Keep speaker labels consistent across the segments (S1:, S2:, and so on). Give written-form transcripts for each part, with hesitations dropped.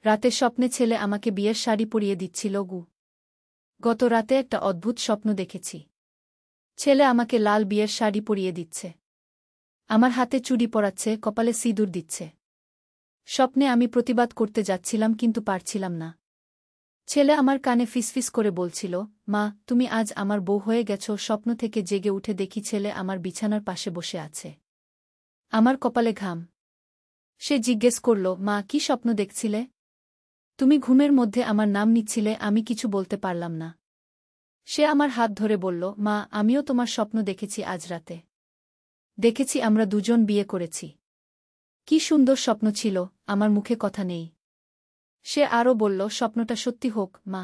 S1: রাতের স্বপ্নে ছেলে আমাকে বিয়ের শাড়ি পরিয়ে দিচ্ছিল গু। গত রাতে একটা অদ্ভুত স্বপ্ন দেখেছি। ছেলে আমাকে লাল বিয়ের শাড়ি পরিয়ে দিচ্ছে। আমার হাতে চুড়ি পরাচ্ছে, কপালে সিঁদুর দিচ্ছে। স্বপ্নে আমি প্রতিবাদ করতে যাচ্ছিলাম কিন্তু পারছিলাম না। ছেলে আমার কানে ফিসফিস করে বলছিল, মা, তুমি আজ আমার বউ হয়ে গেছ। স্বপ্ন থেকে জেগে উঠে দেখি ছেলে আমার বিছানার পাশে বসে আছে। আমার কপালে ঘাম। সে জিজ্ঞেস করল, মা, কি স্বপ্ন দেখছিলে? তুমি ঘুমের মধ্যে আমার নাম নিচ্ছিলে। আমি কিছু বলতে পারলাম না। সে আমার হাত ধরে বলল, মা, আমিও তোমার স্বপ্ন দেখেছি আজ রাতে। দেখেছি আমরা দুজন বিয়ে করেছি। কি সুন্দর স্বপ্ন ছিল। আমার মুখে কথা নেই। সে আরও বলল, স্বপ্নটা সত্যি হোক, মা।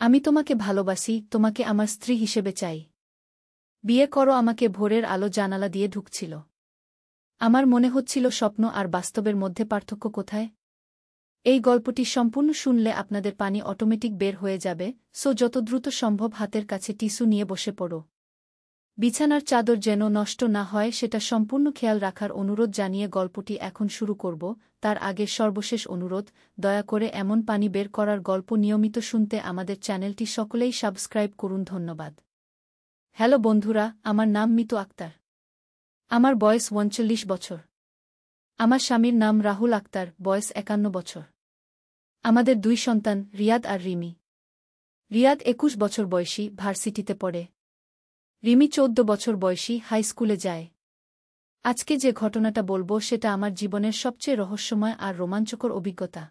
S1: আমি তোমাকে ভালোবাসি, তোমাকে আমার স্ত্রী হিসেবে চাই। বিয়ে করো আমাকে। ভোরের আলো জানালা দিয়ে ঢুকছিল। আমার মনে হচ্ছিল স্বপ্ন আর বাস্তবের মধ্যে পার্থক্য কোথায়। এই গল্পটি সম্পূর্ণ শুনলে আপনাদের পানি অটোমেটিক বের হয়ে যাবে, সো যত দ্রুত সম্ভব হাতের কাছে টিস্যু নিয়ে বসে পড়ো। বিছানার চাদর যেন নষ্ট না হয় সেটা সম্পূর্ণ খেয়াল রাখার অনুরোধ জানিয়ে গল্পটি এখন শুরু করব। তার আগে সর্বশেষ অনুরোধ, দয়া করে এমন পানি বের করার গল্প নিয়মিত শুনতে আমাদের চ্যানেলটি সকলেই সাবস্ক্রাইব করুন। ধন্যবাদ। হ্যালো বন্ধুরা, আমার নাম মিতু আক্তার। আমার বয়স 39 বছর। আমার স্বামীর নাম রাহুল আক্তার, বয়স 51 বছর। আমাদের 2 সন্তান, রিয়াদ আর রিমি। রিয়াদ 21 বছর বয়সী, ভার্সিটিতে পড়ে। রিমি 14 বছর বয়সী, হাই স্কুলে যায়। আজকে যে ঘটনাটা বলবো সেটা আমার জীবনের সবচেয়ে রহস্যময় আর রোমাঞ্চকর অভিজ্ঞতা।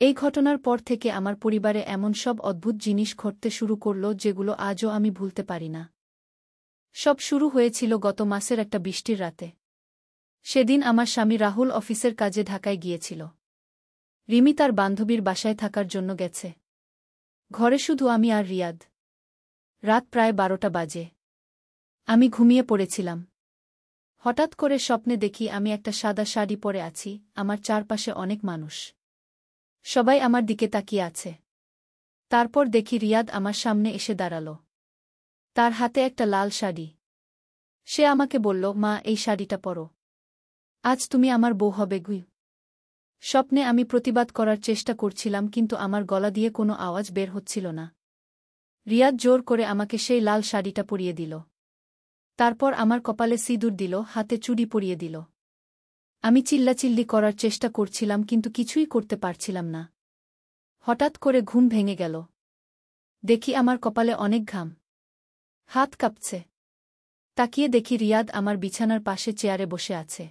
S1: এই ঘটনার পর থেকে আমার পরিবারে এমন সব অদ্ভুত জিনিস ঘটতে শুরু করল যেগুলো আজও আমি ভুলতে পারি না। সব শুরু হয়েছিল গত মাসের একটা বৃষ্টির রাতে। সেদিন আমার স্বামী রাহুল অফিসের কাজে ঢাকায় গিয়েছিল। রিমি তার বান্ধবীর বাসায় থাকার জন্য গেছে। ঘরে শুধু আমি আর রিয়াদ। রাত প্রায় 12টা বাজে। আমি ঘুমিয়ে পড়েছিলাম। হঠাৎ করে স্বপ্নে দেখি আমি একটা সাদা শাড়ি পরে আছি, আমার চারপাশে অনেক মানুষ। সবাই আমার দিকে তাকিয়ে আছে। তারপর দেখি রিয়াদ আমার সামনে এসে দাঁড়াল। তার হাতে একটা লাল শাড়ি। সে আমাকে বলল, মা, এই শাড়িটা পরো। আজ তুমি আমার বউ হবে গুই। স্বপ্নে আমি প্রতিবাদ করার চেষ্টা করছিলাম কিন্তু আমার গলা দিয়ে কোনো আওয়াজ বের হচ্ছিল না। রিয়াদ জোর করে আমাকে সেই লাল শাড়িটা পরিয়ে দিল। তারপর আমার কপালে সিঁদুর দিল, হাতে চুড়ি পরিয়ে দিল। আমি চিল্লাচিল্লি করার চেষ্টা করছিলাম কিন্তু কিছুই করতে পারছিলাম না। হঠাৎ করে ঘুম ভেঙে গেল। দেখি আমার কপালে অনেক ঘাম। হাত কাঁপছে। তাকিয়ে দেখি রিয়াদ আমার বিছানার পাশে চেয়ারে বসে আছে।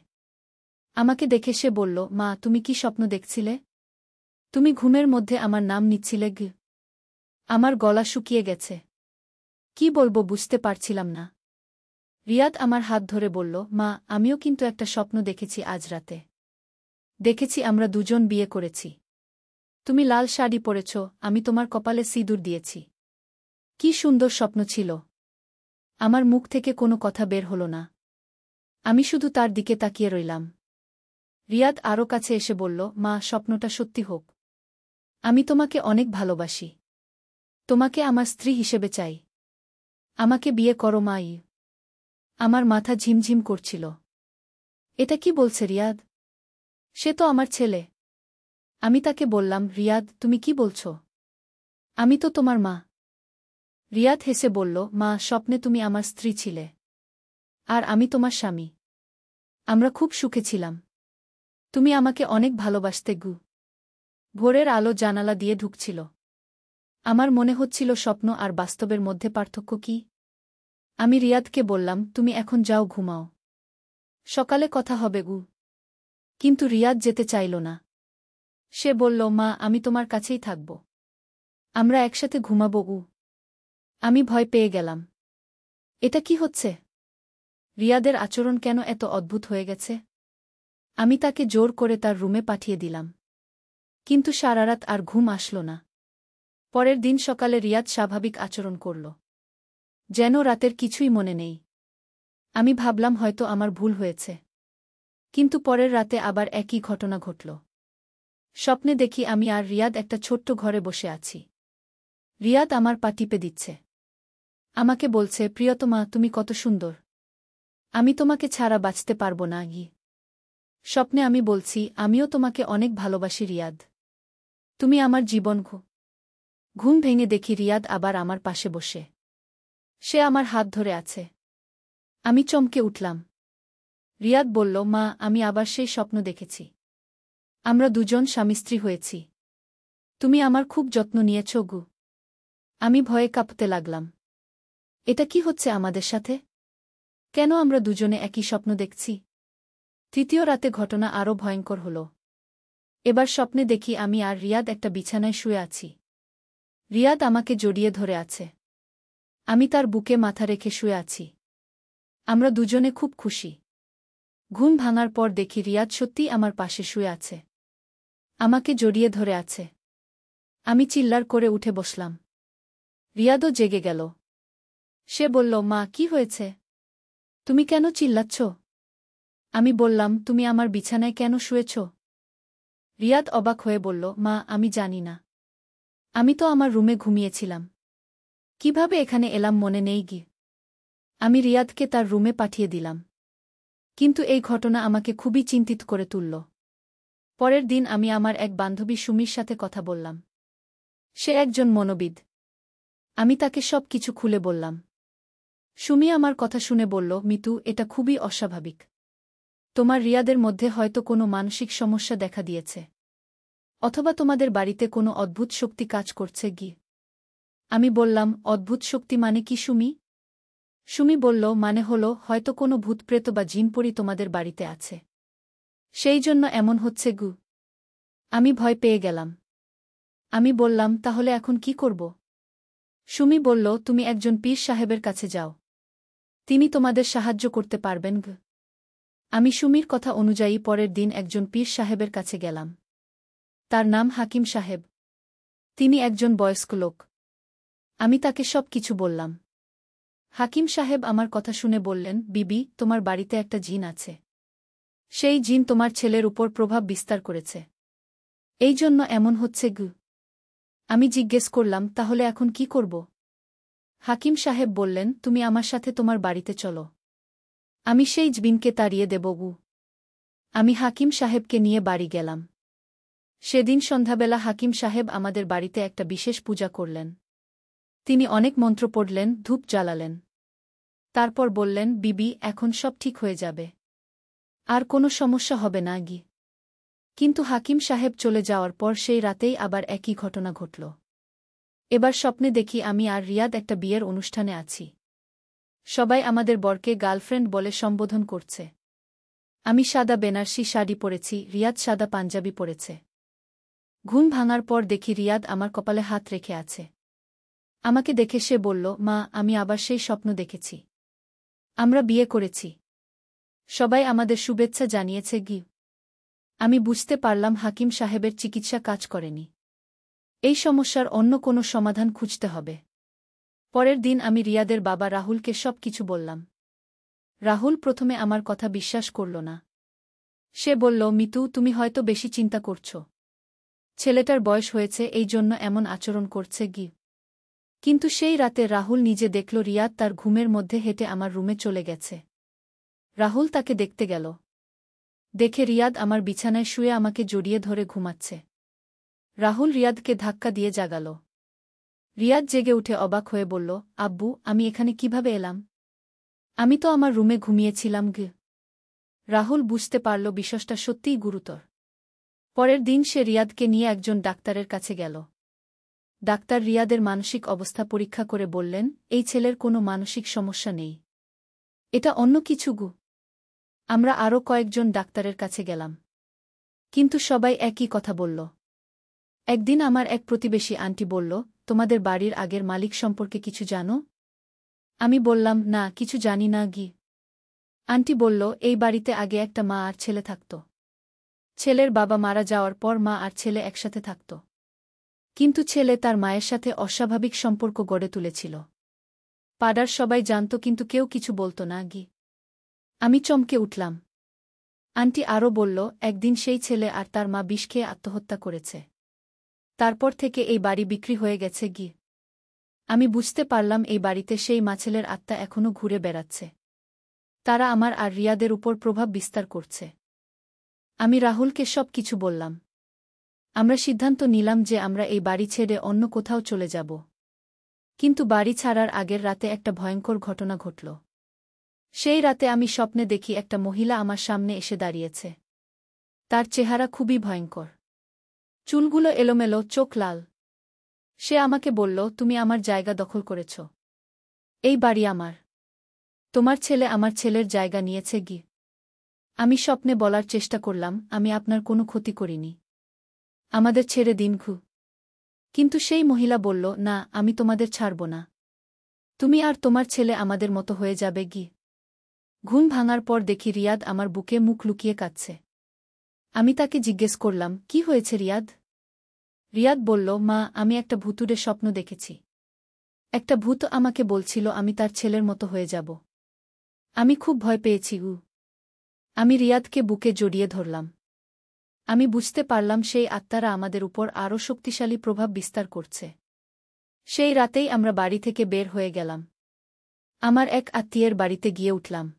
S1: আমাকে দেখে সে বলল, মা, তুমি কি স্বপ্ন দেখছিলে? তুমি ঘুমের মধ্যে আমার নাম নিচ্ছিলে গ। আমার গলা শুকিয়ে গেছে। কি বলবো বুঝতে পারছিলাম না। রিয়াদ আমার হাত ধরে বলল, মা, আমিও কিন্তু একটা স্বপ্ন দেখেছি আজ রাতে। দেখেছি আমরা দুজন বিয়ে করেছি। তুমি লাল শাড়ি পরেছ, আমি তোমার কপালে সিঁদুর দিয়েছি। কি সুন্দর স্বপ্ন ছিল। আমার মুখ থেকে কোনো কথা বের হল না। আমি শুধু তার দিকে তাকিয়ে রইলাম। রিয়াদ আরও কাছে এসে বলল, মা, স্বপ্নটা সত্যি হোক। আমি তোমাকে অনেক ভালোবাসি। তোমাকে আমার স্ত্রী হিসেবে চাই। আমাকে বিয়ে করো, মাই। আমার মাথা ঝিমঝিম করছিল। এটা কি বলছে রিয়াদ? সে তো আমার ছেলে। আমি তাকে বললাম, রিয়াদ, তুমি কি বলছ? আমি তো তোমার মা। রিয়াদ হেসে বলল, মা, স্বপ্নে তুমি আমার স্ত্রী ছিলে। আর আমি তোমার স্বামী। আমরা খুব সুখে ছিলাম। তুমি আমাকে অনেক ভালোবাসতে গু। ভোরের আলো জানালা দিয়ে ঢুকছিল। আমার মনে হচ্ছিল স্বপ্ন আর বাস্তবের মধ্যে পার্থক্য কি। আমি রিয়াদকে বললাম, তুমি এখন যাও, ঘুমাও। সকালে কথা হবে গু। কিন্তু রিয়াদ যেতে চাইল না। সে বলল, মা, আমি তোমার কাছেই থাকব। আমরা একসাথে ঘুমাবো গু। আমি ভয় পেয়ে গেলাম। এটা কি হচ্ছে? রিয়াদের আচরণ কেন এত অদ্ভুত হয়ে গেছে? আমি তাকে জোর করে তার রুমে পাঠিয়ে দিলাম। কিন্তু সারারাত আর ঘুম আসল না। পরের দিন সকালে রিয়াদ স্বাভাবিক আচরণ করল। যেন রাতের কিছুই মনে নেই। আমি ভাবলাম হয়তো আমার ভুল হয়েছে। কিন্তু পরের রাতে আবার একই ঘটনা ঘটল। স্বপ্নে দেখি আমি আর রিয়াদ একটা ছোট্ট ঘরে বসে আছি। রিয়াদ আমার পা টিপে দিচ্ছে। আমাকে বলছে, প্রিয়তমা, তুমি কত সুন্দর। আমি তোমাকে ছাড়া বাঁচতে পারব না গি। স্বপ্নে আমি বলছি, আমিও তোমাকে অনেক ভালোবাসি রিয়াদ। তুমি আমার জীবন। ঘুম ভেঙে দেখি রিয়াদ আবার আমার পাশে বসে। সে আমার হাত ধরে আছে। আমি চমকে উঠলাম। রিয়াদ বলল, মা, আমি আবার সেই স্বপ্ন দেখেছি। আমরা দুজন স্বামী-স্ত্রী হয়েছি। তুমি আমার খুব যত্ন নিয়েছ গু। আমি ভয়ে কাঁপতে লাগলাম। এটা কি হচ্ছে আমাদের সাথে? কেন আমরা দুজনে একই স্বপ্ন দেখছি? তৃতীয় রাতে ঘটনা আরও ভয়ঙ্কর হল। এবার স্বপ্নে দেখি আমি আর রিয়াদ একটা বিছানায় শুয়ে আছি। রিয়াদ আমাকে জড়িয়ে ধরে আছে। আমি তার বুকে মাথা রেখে শুয়ে আছি। আমরা দুজনে খুব খুশি। ঘুম ভাঙার পর দেখি রিয়াদ সত্যিই আমার পাশে শুয়ে আছে। আমাকে জড়িয়ে ধরে আছে। আমি চিল্লার করে উঠে বসলাম। রিয়াদও জেগে গেল। সে বলল, মা, কি হয়েছে? তুমি কেন চিল্লাচ্ছ? আমি বললাম, তুমি আমার বিছানায় কেন শুয়েছ? রিয়াদ অবাক হয়ে বলল, মা, আমি জানি না। আমি তো আমার রুমে ঘুমিয়েছিলাম। কিভাবে এখানে এলাম মনে নেই গি। আমি রিয়াদকে তার রুমে পাঠিয়ে দিলাম। কিন্তু এই ঘটনা আমাকে খুবই চিন্তিত করে তুলল। পরের দিন আমি আমার এক বান্ধবী সুমির সাথে কথা বললাম। সে একজন মনোবিদ। আমি তাকে সব কিছু খুলে বললাম। সুমি আমার কথা শুনে বলল, মিতু, এটা খুবই অস্বাভাবিক। তোমার রিয়াদের মধ্যে হয়তো কোনো মানসিক সমস্যা দেখা দিয়েছে। অথবা তোমাদের বাড়িতে কোনো অদ্ভুত শক্তি কাজ করছে গি। আমি বললাম, অদ্ভুত শক্তি মানে কি সুমি? সুমি বলল, মানে হলো হয়তো কোনো ভূতপ্রেত বা জিনপরি তোমাদের বাড়িতে আছে। সেই জন্য এমন হচ্ছে গু। আমি ভয় পেয়ে গেলাম। আমি বললাম, তাহলে এখন কি করব? সুমি বলল, তুমি একজন পীর সাহেবের কাছে যাও। তিনি তোমাদের সাহায্য করতে পারবেন গু। আমি সুমির কথা অনুযায়ী পরের দিন একজন পীর সাহেবের কাছে গেলাম। তার নাম হাকিম সাহেব। তিনি একজন বয়স্ক লোক। আমি তাকে সব কিছু বললাম। হাকিম সাহেব আমার কথা শুনে বললেন, বিবি, তোমার বাড়িতে একটা জিন আছে। সেই জিন তোমার ছেলের উপর প্রভাব বিস্তার করেছে। এই জন্য এমন হচ্ছে গু। আমি জিজ্ঞেস করলাম, তাহলে এখন কি করব? হাকিম সাহেব বললেন, তুমি আমার সাথে তোমার বাড়িতে চলো। আমি সেই জিনকে তাড়িয়ে দেব গু। আমি হাকিম সাহেবকে নিয়ে বাড়ি গেলাম। সেদিন সন্ধ্যাবেলা হাকিম সাহেব আমাদের বাড়িতে একটা বিশেষ পূজা করলেন। তিনি অনেক মন্ত্র পড়লেন, ধূপ জ্বালালেন। তারপর বললেন, বিবি, এখন সব ঠিক হয়ে যাবে। আর কোনো সমস্যা হবে না গি। কিন্তু হাকিম সাহেব চলে যাওয়ার পর সেই রাতেই আবার একই ঘটনা ঘটল। এবার স্বপ্নে দেখি আমি আর রিয়াদ একটা বিয়ের অনুষ্ঠানে আছি। সবাই আমাদের বরকে গার্লফ্রেন্ড বলে সম্বোধন করছে। আমি সাদা বেনারসি শাড়ি পরেছি, রিয়াদ সাদা পাঞ্জাবি পরেছে। ঘুম ভাঙার পর দেখি রিয়াদ আমার কপালে হাত রেখে আছে। আমাকে দেখে সে বলল, মা, আমি আবার সেই স্বপ্ন দেখেছি। আমরা বিয়ে করেছি। সবাই আমাদের শুভেচ্ছা জানিয়েছে গি। আমি বুঝতে পারলাম হাকিম সাহেবের চিকিৎসা কাজ করেনি। এই সমস্যার অন্য কোনো সমাধান খুঁজতে হবে। পরের দিন আমি রিয়াদের বাবা রাহুলকে সব কিছু বললাম। রাহুল প্রথমে আমার কথা বিশ্বাস করল না। সে বলল, মিতু, তুমি হয়তো বেশি চিন্তা করছ। ছেলেটার বয়স হয়েছে, এই জন্য এমন আচরণ করছে গি। কিন্তু সেই রাতে রাহুল নিজে দেখল রিয়াদ তার ঘুমের মধ্যে হেঁটে আমার রুমে চলে গেছে। রাহুল তাকে দেখতে গেল। দেখে রিয়াদ আমার বিছানায় শুয়ে আমাকে জড়িয়ে ধরে ঘুমাচ্ছে। রাহুল রিয়াদকে ধাক্কা দিয়ে জাগাল। রিয়াদ জেগে উঠে অবাক হয়ে বলল, আব্বু, আমি এখানে কিভাবে এলাম? আমি তো আমার রুমে ঘুমিয়েছিলাম গি। রাহুল বুঝতে পারল বিষয়টা সত্যিই গুরুতর। পরের দিন সে রিয়াদকে নিয়ে একজন ডাক্তারের কাছে গেল। ডাক্তার রিয়াদের মানসিক অবস্থা পরীক্ষা করে বললেন, এই ছেলের কোনো মানসিক সমস্যা নেই। এটা অন্য কিছু গু। আমরা আরও কয়েকজন ডাক্তারের কাছে গেলাম। কিন্তু সবাই একই কথা বলল। একদিন আমার এক প্রতিবেশী আন্টি বলল, তোমাদের বাড়ির আগের মালিক সম্পর্কে কিছু জানো? আমি বললাম, না, কিছু জানি না গি। আন্টি বলল, এই বাড়িতে আগে একটা মা আর ছেলে থাকত। ছেলের বাবা মারা যাওয়ার পর মা আর ছেলে একসাথে থাকত। কিন্তু ছেলে তার মায়ের সাথে অস্বাভাবিক সম্পর্ক গড়ে তুলেছিল। পাড়ার সবাই জানত, কিন্তু কেউ কিছু বলত না গি। আমি চমকে উঠলাম। আন্টি আরও বলল, একদিন সেই ছেলে আর তার মা বিষ খেয়ে আত্মহত্যা করেছে। তারপর থেকে এই বাড়ি বিক্রি হয়ে গেছে গি। আমি বুঝতে পারলাম এই বাড়িতে সেই মাছেলের আত্মা এখনও ঘুরে বেড়াচ্ছে। তারা আমার আর রিয়াদের উপর প্রভাব বিস্তার করছে। আমি রাহুলকে সব কিছু বললাম। আমরা সিদ্ধান্ত নিলাম যে আমরা এই বাড়ি ছেড়ে অন্য কোথাও চলে যাব। কিন্তু বাড়ি ছাড়ার আগের রাতে একটা ভয়ঙ্কর ঘটনা ঘটল। সেই রাতে আমি স্বপ্নে দেখি একটা মহিলা আমার সামনে এসে দাঁড়িয়েছে। তার চেহারা খুবই ভয়ঙ্কর। চুলগুলো এলোমেলো, চোখ লাল। সে আমাকে বলল, তুমি আমার জায়গা দখল করেছ। এই বাড়ি আমার। তোমার ছেলে আমার ছেলের জায়গা নিয়েছে গি। আমি স্বপ্নে বলার চেষ্টা করলাম, আমি আপনার কোনো ক্ষতি করিনি। আমাদের ছেড়ে দিন ঘু। কিন্তু সেই মহিলা বলল, না, আমি তোমাদের ছাড়ব না। তুমি আর তোমার ছেলে আমাদের মতো হয়ে যাবে গি। ঘুম ভাঙার পর দেখি রিয়াদ আমার বুকে মুখ লুকিয়ে কাঁদছে। আমি তাকে জিজ্ঞেস করলাম, কি হয়েছে রিয়াদ? রিয়াদ বলল, মা, আমি একটা ভুতুড়ে স্বপ্ন দেখেছি। একটা ভূত আমাকে বলছিল আমি তার ছেলের মতো হয়ে যাব। আমি খুব ভয় পেয়েছি। আমি রিয়াদকে বুকে জড়িয়ে ধরলাম। আমি বুঝতে পারলাম সেই আত্মারা আমাদের উপর আরও শক্তিশালী প্রভাব বিস্তার করছে। সেই রাতেই আমরা বাড়ি থেকে বের হয়ে গেলাম। আমার এক আত্মীয়ের বাড়িতে গিয়ে উঠলাম।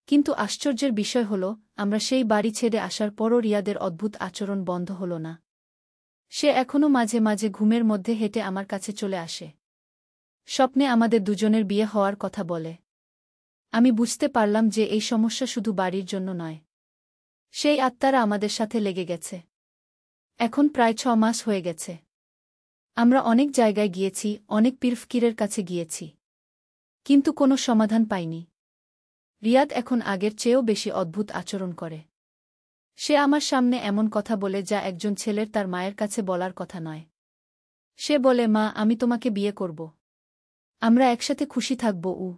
S1: কিন্তু আশ্চর্যের বিষয় হল, আমরা সেই বাড়ি ছেড়ে আসার পরও রিয়াদের অদ্ভুত আচরণ বন্ধ হল না। সে এখনও মাঝে মাঝে ঘুমের মধ্যে হেঁটে আমার কাছে চলে আসে। স্বপ্নে আমাদের দুজনের বিয়ে হওয়ার কথা বলে। আমি বুঝতে পারলাম যে এই সমস্যা শুধু বাড়ির জন্য নয়। সেই আত্মারা আমাদের সাথে লেগে গেছে। এখন প্রায় 6 মাস হয়ে গেছে। আমরা অনেক জায়গায় গিয়েছি, অনেক পীর-ফকিরের কাছে গিয়েছি। কিন্তু কোনো সমাধান পাইনি। রিয়াদ এখন আগের চেয়েও বেশি অদ্ভুত আচরণ করে। সে আমার সামনে এমন কথা বলে যা একজন ছেলের তার মায়ের কাছে বলার কথা নয়। সে বলে, মা, আমি তোমাকে বিয়ে করব। আমরা একসাথে খুশি থাকব।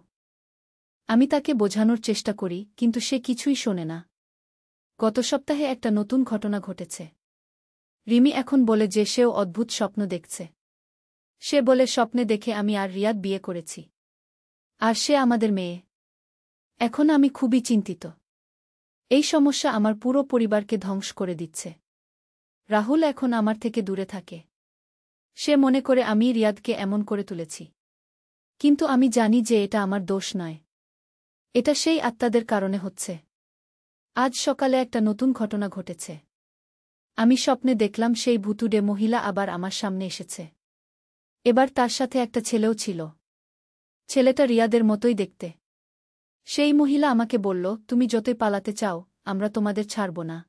S1: আমি তাকে বোঝানোর চেষ্টা করি, কিন্তু সে কিছুই শোনে না। গত সপ্তাহে একটা নতুন ঘটনা ঘটেছে। রিমি এখন বলে যে সেও অদ্ভুত স্বপ্ন দেখছে। সে বলে স্বপ্নে দেখে আমি আর রিয়াদ বিয়ে করেছি। আর সে আমাদের মেয়ে। এখন আমি খুবই চিন্তিত। এই সমস্যা আমার পুরো পরিবারকে ধ্বংস করে দিচ্ছে। রাহুল এখন আমার থেকে দূরে থাকে। সে মনে করে আমি রিয়াদকে এমন করে তুলেছি। কিন্তু আমি জানি যে এটা আমার দোষ নয়। এটা সেই আত্মাদের কারণে হচ্ছে। আজ সকালে একটা নতুন ঘটনা ঘটেছে। আমি স্বপ্নে দেখলাম সেই ভুতুড়ে মহিলা আবার আমার সামনে এসেছে। এবার তার সাথে একটা ছেলেও ছিল। ছেলেটা রিয়াদের মতোই দেখতে। সেই মহিলা আমাকে বলল, তুমি যতই পালাতে চাও, আমরা তোমাদের ছাড়ব না।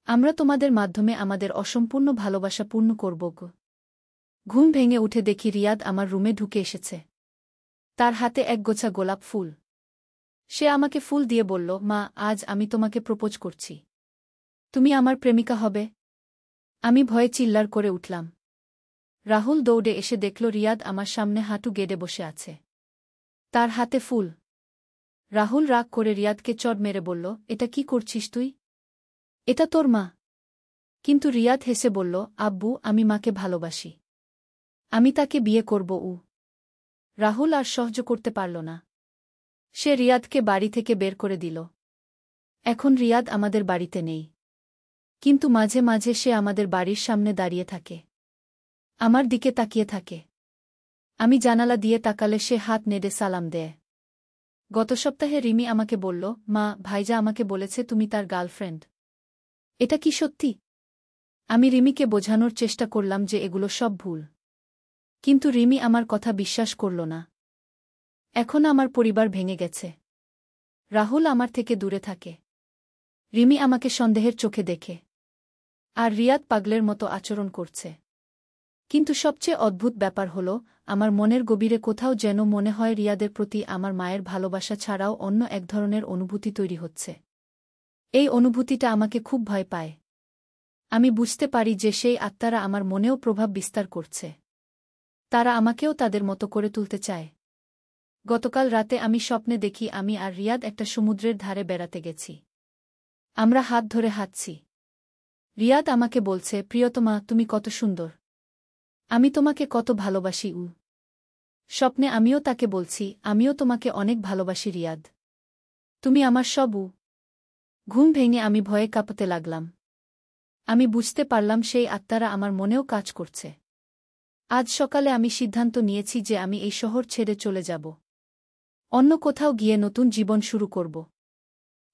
S1: আমরা তোমাদের মাধ্যমে আমাদের অসম্পূর্ণ ভালোবাসা পূর্ণ করব। ঘুম ভেঙে উঠে দেখি রিয়াদ আমার রুমে ঢুকে এসেছে। তার হাতে এক গোছা গোলাপ ফুল। সে আমাকে ফুল দিয়ে বলল, মা, আজ আমি তোমাকে প্রপোজ করছি। তুমি আমার প্রেমিকা হবে। আমি ভয়ে চিল্লার করে উঠলাম। রাহুল দৌড়ে এসে দেখল রিয়াদ আমার সামনে হাঁটু গেড়ে বসে আছে। তার হাতে ফুল। রাহুল রাগ করে রিয়াদকে চড় মেরে বলল, এটা কি করছিস তুই? এটা তোর মা। কিন্তু রিয়াদ হেসে বলল, আব্বু, আমি মাকে ভালোবাসি। আমি তাকে বিয়ে করব। রাহুল আর সহ্য করতে পারল না। সে রিয়াদকে বাড়ি থেকে বের করে দিল। এখন রিয়াদ আমাদের বাড়িতে নেই। কিন্তু মাঝে মাঝে সে আমাদের বাড়ির সামনে দাঁড়িয়ে থাকে। আমার দিকে তাকিয়ে থাকে। আমি জানালা দিয়ে তাকালে সে হাত নেড়ে সালাম দেয়। গত সপ্তাহে রিমি আমাকে বলল, মা, ভাইজা আমাকে বলেছে তুমি তার গার্লফ্রেন্ড। এটা কি সত্যি? আমি রিমিকে বোঝানোর চেষ্টা করলাম যে এগুলো সব ভুল। কিন্তু রিমি আমার কথা বিশ্বাস করল না। এখন আমার পরিবার ভেঙে গেছে। রাহুল আমার থেকে দূরে থাকে। রিমি আমাকে সন্দেহের চোখে দেখে। আর রিয়াদ পাগলের মতো আচরণ করছে। কিন্তু সবচেয়ে অদ্ভুত ব্যাপার হল, আমার মনের গভীরে কোথাও যেন মনে হয় রিয়াদের প্রতি আমার মায়ের ভালোবাসা ছাড়াও অন্য এক ধরনের অনুভূতি তৈরি হচ্ছে। এই অনুভূতিটা আমাকে খুব ভয় পায়। আমি বুঝতে পারি যে সেই আত্মারা আমার মনেও প্রভাব বিস্তার করছে। তারা আমাকেও তাদের মতো করে তুলতে চায়। গতকাল রাতে আমি স্বপ্নে দেখি আমি আর রিয়াদ একটা সমুদ্রের ধারে বেড়াতে গেছি। আমরা হাত ধরে হাঁটছি। রিয়াদ আমাকে বলছে, প্রিয়তমা, তুমি কত সুন্দর। আমি তোমাকে কত ভালোবাসি। স্বপ্নে আমিও তাকে বলছি, আমিও তোমাকে অনেক ভালোবাসি রিয়াদ। তুমি আমার সব। ঘুম ভেঙে আমি ভয়ে কাঁপতে লাগলাম। আমি বুঝতে পারলাম সেই আত্মারা আমার মনেও কাজ করছে। আজ সকালে আমি সিদ্ধান্ত নিয়েছি যে আমি এই শহর ছেড়ে চলে যাব। অন্য কোথাও গিয়ে নতুন জীবন শুরু করব।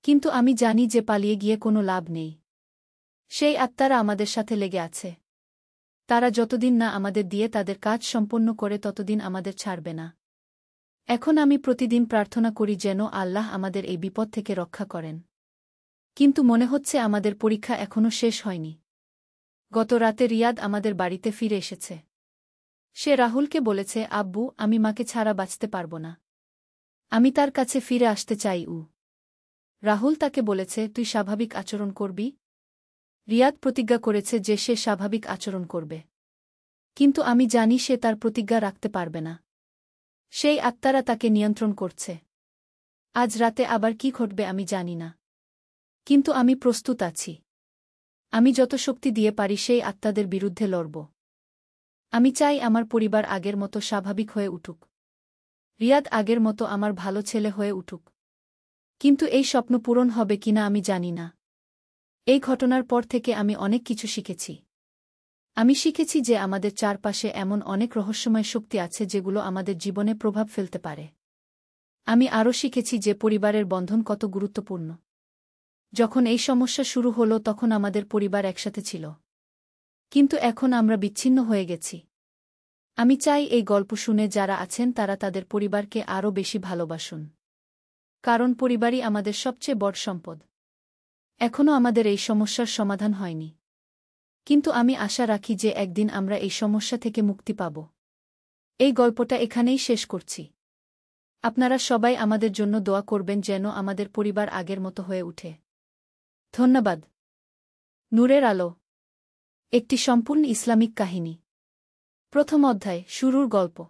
S1: কিন্তু আমি জানি যে পালিয়ে গিয়ে কোনো লাভ নেই। সেই আত্মারা আমাদের সাথে লেগে আছে। তারা যতদিন না আমাদের দিয়ে তাদের কাজ সম্পন্ন করে ততদিন আমাদের ছাড়বে না। এখন আমি প্রতিদিন প্রার্থনা করি যেন আল্লাহ আমাদের এই বিপদ থেকে রক্ষা করেন। কিন্তু মনে হচ্ছে আমাদের পরীক্ষা এখনও শেষ হয়নি। গত রাতে রিয়াদ আমাদের বাড়িতে ফিরে এসেছে। সে রাহুলকে বলেছে, আব্বু, আমি মাকে ছাড়া বাঁচতে পারব না। আমি তার কাছে ফিরে আসতে চাই। রাহুল তাকে বলেছে, তুই স্বাভাবিক আচরণ করবি? রিয়াদ প্রতিজ্ঞা করেছে যে সে স্বাভাবিক আচরণ করবে। কিন্তু আমি জানি সে তার প্রতিজ্ঞা রাখতে পারবে না। সেই আত্মারা তাকে নিয়ন্ত্রণ করছে। আজ রাতে আবার কি ঘটবে আমি জানি না। কিন্তু আমি প্রস্তুত আছি। আমি যত শক্তি দিয়ে পারি সেই আত্মাদের বিরুদ্ধে লড়ব। আমি চাই আমার পরিবার আগের মতো স্বাভাবিক হয়ে উঠুক। রিয়াদ আগের মতো আমার ভালো ছেলে হয়ে উঠুক। কিন্তু এই স্বপ্ন পূরণ হবে কিনা আমি জানি না। এই ঘটনার পর থেকে আমি অনেক কিছু শিখেছি। আমি শিখেছি যে আমাদের চারপাশে এমন অনেক রহস্যময় শক্তি আছে যেগুলো আমাদের জীবনে প্রভাব ফেলতে পারে। আমি আরও শিখেছি যে পরিবারের বন্ধন কত গুরুত্বপূর্ণ। যখন এই সমস্যা শুরু হলো তখন আমাদের পরিবার একসাথে ছিল। কিন্তু এখন আমরা বিচ্ছিন্ন হয়ে গেছি। আমি চাই এই গল্প শুনে যারা আছেন তারা তাদের পরিবারকে আরও বেশি ভালোবাসুন। কারণ পরিবারই আমাদের সবচেয়ে বড় সম্পদ। এখনও আমাদের এই সমস্যার সমাধান হয়নি। কিন্তু আমি আশা রাখি যে একদিন আমরা এই সমস্যা থেকে মুক্তি পাব। এই গল্পটা এখানেই শেষ করছি। আপনারা সবাই আমাদের জন্য দোয়া করবেন যেন আমাদের পরিবার আগের মতো হয়ে উঠে। ধন্যবাদ। নূরের আলো একটি সম্পূর্ণ ইসলামিক কাহিনী। প্রথম অধ্যায়, শুরুর গল্প।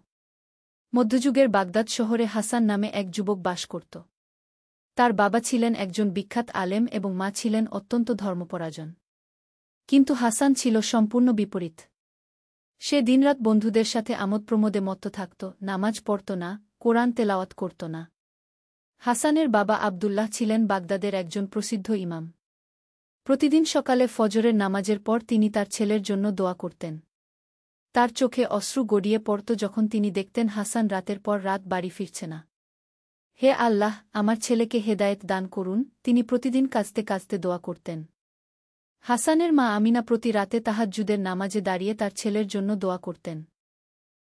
S1: মধ্যযুগের বাগদাদ শহরে হাসান নামে এক যুবক বাস করত। তার বাবা ছিলেন একজন বিখ্যাত আলেম এবং মা ছিলেন অত্যন্ত ধর্মপরায়ণ। কিন্তু হাসান ছিল সম্পূর্ণ বিপরীত। সে দিনরাত বন্ধুদের সাথে আমোদ-প্রমোদে মত্ত থাকত, নামাজ পড়ত না, কোরআন তেলাওয়াত করত না। হাসানের বাবা আবদুল্লাহ ছিলেন বাগদাদের একজন প্রসিদ্ধ ইমাম। প্রতিদিন সকালে ফজরের নামাজের পর তিনি তার ছেলের জন্য দোয়া করতেন। তার চোখে অশ্রু গড়িয়ে পড়ত যখন তিনি দেখতেন হাসান রাতের পর রাত বাড়ি ফিরছে না। হে আল্লাহ, আমার ছেলেকে হেদায়েত দান করুন, তিনি প্রতিদিন কাঁদতে কাঁদতে দোয়া করতেন। হাসানের মা আমিনা প্রতি রাতে তাহাজ্জুদের নামাজে দাঁড়িয়ে তার ছেলের জন্য দোয়া করতেন।